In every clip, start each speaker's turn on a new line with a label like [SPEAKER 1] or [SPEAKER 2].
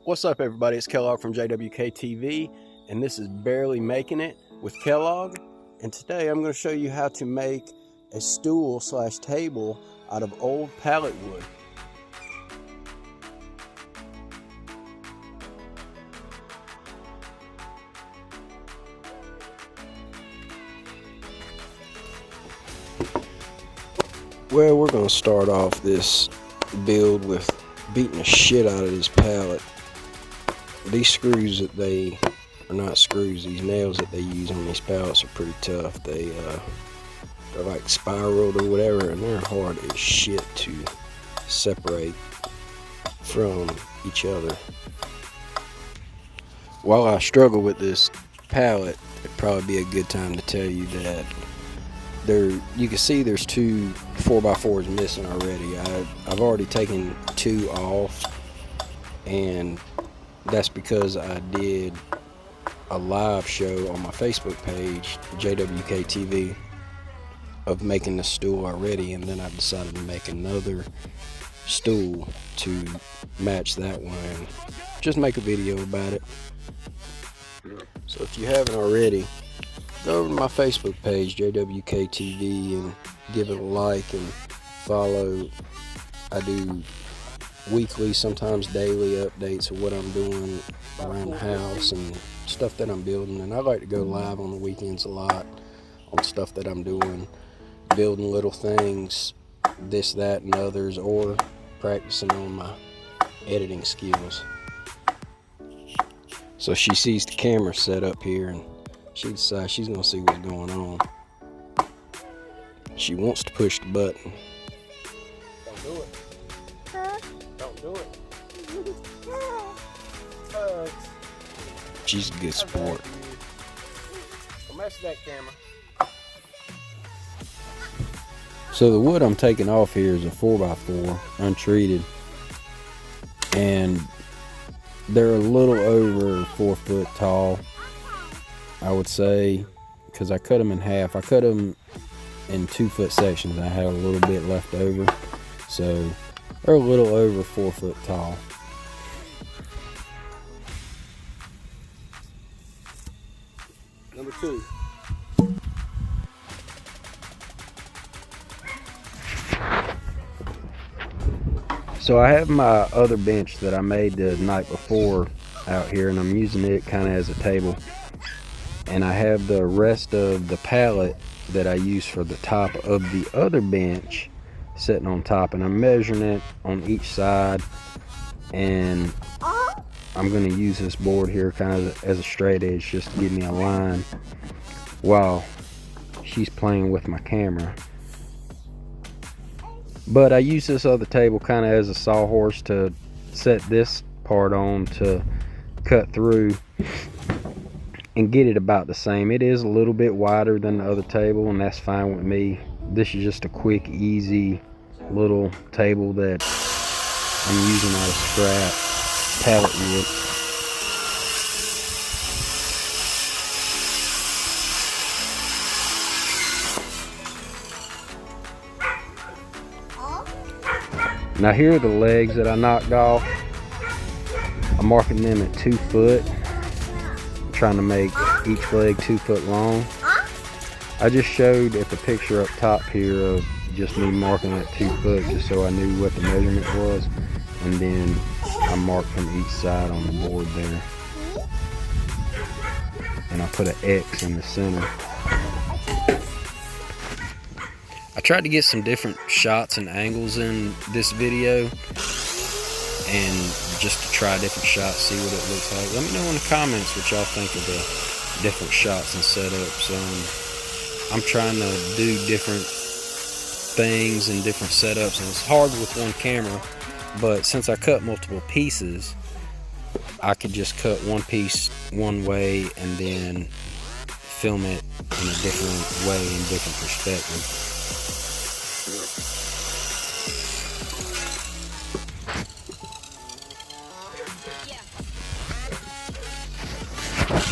[SPEAKER 1] What's up, everybody? It's Kellogg from JWK TV, and this is Barely Making It with Kellogg. And today I'm going to show you how to make a stool / table out of old pallet wood. Well, we're going to start off this build with beating the shit out of this pallet. These screws that these nails that they use on these pallets are pretty tough. They're like spiraled or whatever, and they're hard as shit to separate from each other. While I struggle with this pallet, it'd probably be a good time to tell you that you can see there's two 4x4s missing already. I've already taken two off, and that's because I did a live show on my Facebook page, JWK TV, of making the stool already, and then I decided to make another stool to match that one and just make a video about it. So if you haven't already, go over to my Facebook page, JWK TV, and give it a like and follow. I do weekly, sometimes daily updates of what I'm doing around the house and stuff that I'm building. And I like to go live on the weekends a lot on stuff that I'm doing, building little things, this, that, and others, or practicing on my editing skills. So she sees the camera set up here, and she decides she's gonna see what's going on. She wants to push the button. Don't do it. Huh? Don't do it. She's a good sport. Don't mess with that camera. So the wood I'm taking off here is a 4x4, untreated, and they're a little over 4 foot tall, I would say, because I cut them in half. I cut them in 2 foot sections. I had a little bit left over, so they're a little over 4 foot tall. Number 2. So I have my other bench that I made the night before out here, and I'm using it kind of as a table. And I have the rest of the pallet that I use for the top of the other bench sitting on top, and I'm measuring it on each side, and I'm going to use this board here kind of as a straight edge just to give me a line while she's playing with my camera. But I use this other table kind of as a sawhorse to set this part on to cut through and get it about the same. It is a little bit wider than the other table, and that's fine with me. This is just a quick, easy little table that I'm using out of scrap pallet wood. Now here are the legs that I knocked off. I'm marking them at 2 foot. I'm trying to make each leg 2 foot long. I just showed at the picture up top here of just me marking at 2 foot just so I knew what the measurement was. And then I marked from each side on the board there. And I put an X in the center. I tried to get some different shots and angles in this video, and just to try different shots, see what it looks like. Let me know in the comments what y'all think of the different shots and setups. I'm trying to do different things and different setups, and it's hard with one camera, but since I cut multiple pieces, I could just cut one piece one way and then film it in a different way, in different perspective.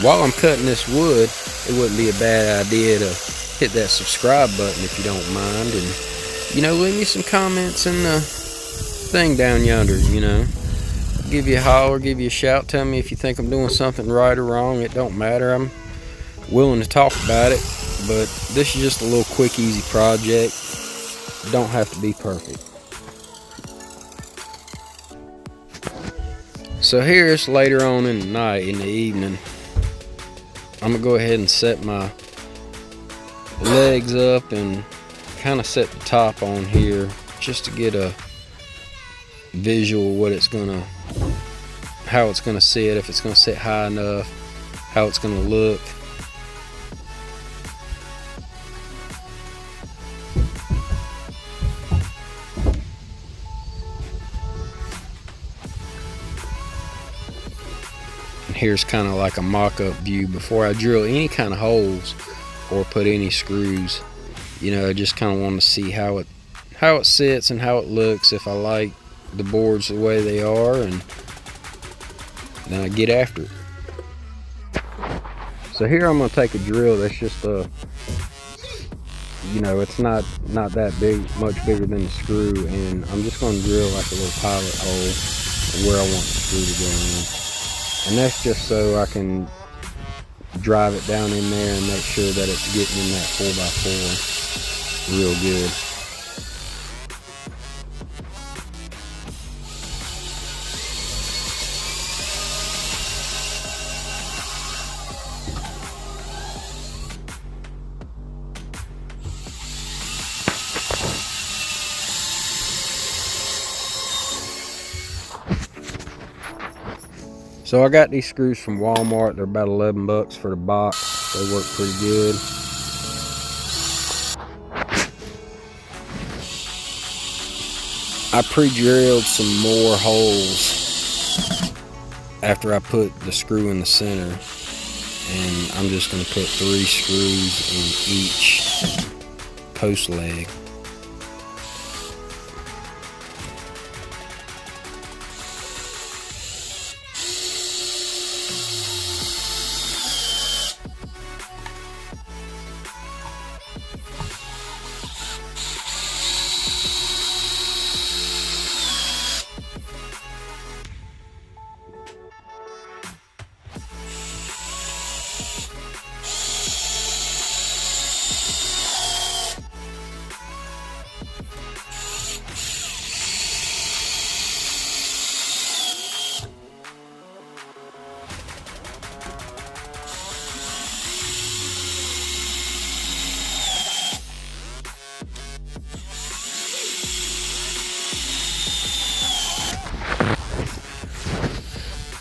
[SPEAKER 1] While I'm cutting this wood, it wouldn't be a bad idea to hit that subscribe button if you don't mind, and leave me some comments in the thing down yonder. give you a holler, give you a shout. Tell me if you think I'm doing something right or wrong. It don't matter. I'm willing to talk about it. But this is just a little quick, easy project. Don't have to be perfect. So here's later on in the night, in the evening. I'm gonna go ahead and set my legs up and kind of set the top on here just to get a visual what it's gonna, how it's gonna sit, if it's gonna sit high enough, how it's gonna look. Here's kind of like a mock-up view before I drill any kind of holes or put any screws. You know, I just kind of want to see how it sits and how it looks, if I like the boards the way they are, and then I get after it. So here I'm going to take a drill that's just a, you know, it's not that big, much bigger than the screw, and I'm just going to drill like a little pilot hole where I want the screw to go in. And that's just so I can drive it down in there and make sure that it's getting in that 4x4 real good. So I got these screws from Walmart. They're about 11 bucks for the box. They work pretty good. I pre-drilled some more holes after I put the screw in the center, and I'm just going to put 3 screws in each post leg.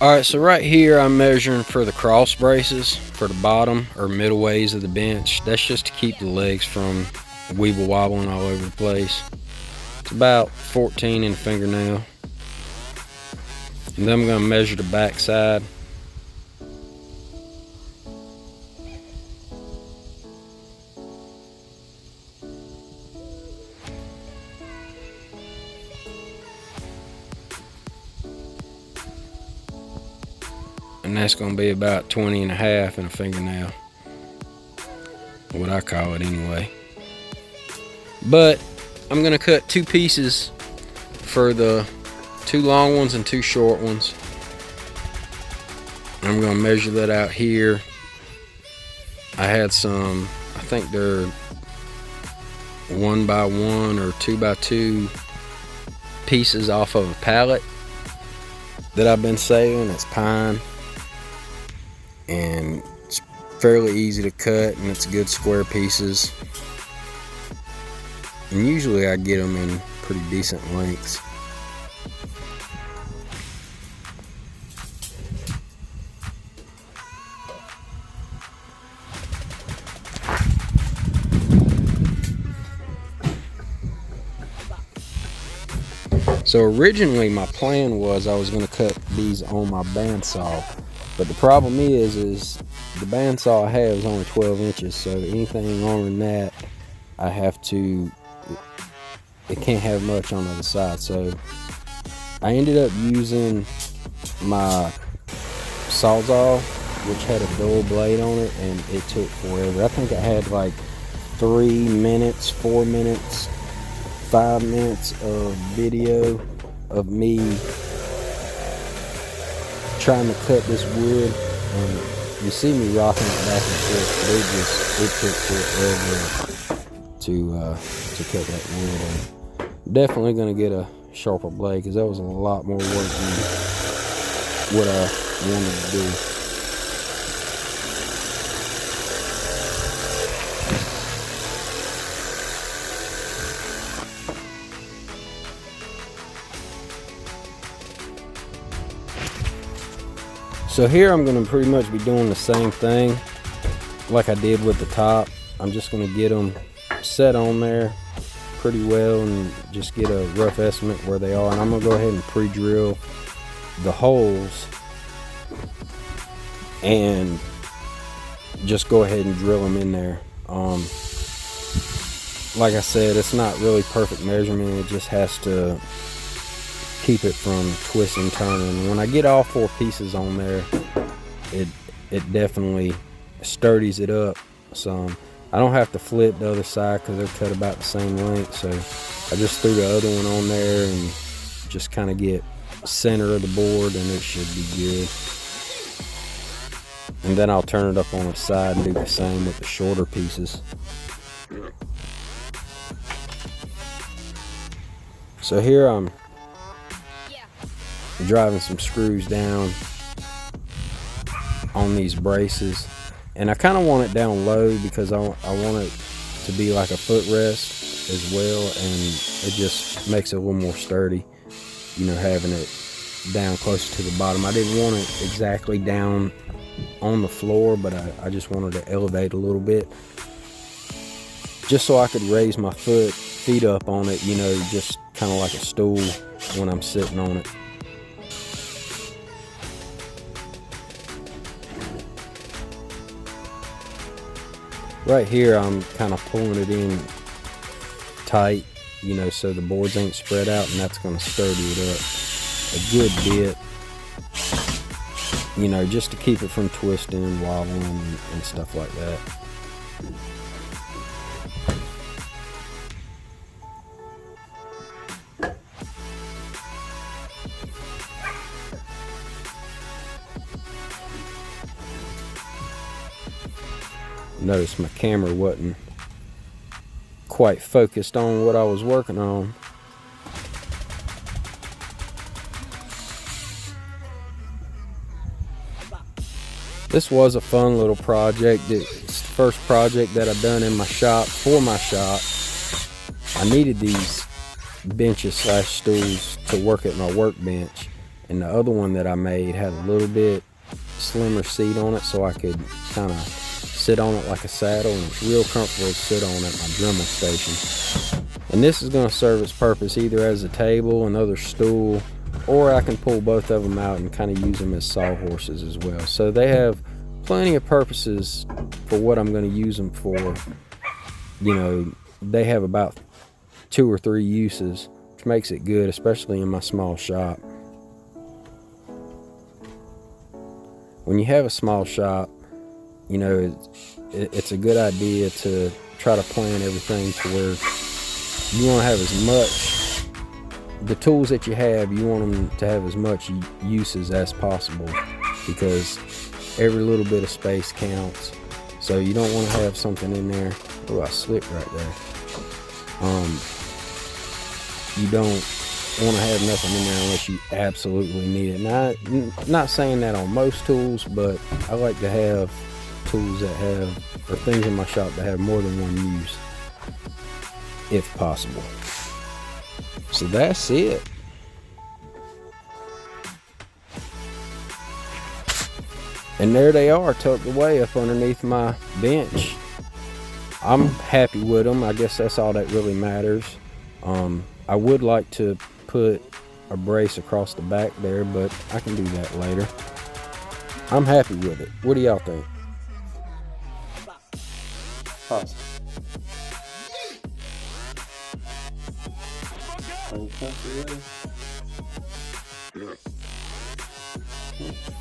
[SPEAKER 1] Alright, so right here I'm measuring for the cross braces for the bottom or middle ways of the bench. That's just to keep the legs from weeble wobbling all over the place. It's about 14 in a fingernail. And then I'm going to measure the back side. And that's going to be about 20 and a half in a fingernail, what I call it anyway. But I'm going to cut 2 pieces for the 2 long ones and 2 short ones. I'm going to measure that out here. I had some, I think they're 1x1 or 2x2 pieces off of a pallet that I've been saving. It's pine, and it's fairly easy to cut, and it's good square pieces, and usually I get them in pretty decent lengths. So originally my plan was I was going to cut these on my bandsaw. But the problem is the bandsaw I have is only 12 inches, so anything longer than that, I have to, it can't have much on the other side. So I ended up using my Sawzall, which had a dull blade on it, and it took forever. I think I had like 3 minutes, 4 minutes, 5 minutes of video of me trying to cut this wood. You see me rocking it back and forth, but it took forever to cut that wood. And definitely gonna get a sharper blade because that was a lot more work than what I wanted to do. So here I'm going to pretty much be doing the same thing like I did with the top. I'm just going to get them set on there pretty well and just get a rough estimate where they are. And I'm going to go ahead and pre-drill the holes and just go ahead and drill them in there. Like I said, it's not really perfect measurement. It just has to keep it from twisting, turning. When I get all 4 pieces on there, it definitely sturdies it up some. I don't have to flip the other side because they're cut about the same length, so I just threw the other one on there and just kind of get center of the board, and it should be good. And then I'll turn it up on its side and do the same with the shorter pieces. So here I'm driving some screws down on these braces, and I kind of want it down low because I want it to be like a footrest as well, and it just makes it a little more sturdy, you know, having it down closer to the bottom. I didn't want it exactly down on the floor, but I just wanted to elevate a little bit just so I could raise my feet up on it, you know, just kind of like a stool when I'm sitting on it. Right here I'm kind of pulling it in tight, you know, so the boards ain't spread out, and that's going to sturdy it up a good bit, you know, just to keep it from twisting and wobbling and stuff like that. Notice my camera wasn't quite focused on what I was working on. This was a fun little project. It's the first project that I've done in my shop, for my shop. I needed these benches / stools to work at my workbench, and the other one that I made had a little bit slimmer seat on it so I could kind of sit on it like a saddle, and it's real comfortable to sit on at my Dremel station. And this is going to serve its purpose either as a table, another stool, or I can pull both of them out and kind of use them as sawhorses as well. So they have plenty of purposes for what I'm going to use them for. You know, they have about 2 or 3 uses, which makes it good, especially in my small shop. When you have a small shop, you know, it's a good idea to try to plan everything to where you want to have as much, the tools that you have, you want them to have as much uses as possible, because every little bit of space counts. So you don't want to have something in there. Oh, I slipped right there. You don't want to have nothing in there unless you absolutely need it. Now, not saying that on most tools, but I like to have tools that have, or things in my shop that have more than one use, if possible. So that's it. And there they are, tucked away up underneath my bench. I'm happy with them. I guess that's all that really matters. I would like to put a brace across the back there, but I can do that later. I'm happy with it. What do y'all think? Pause. Are you comfortable with it?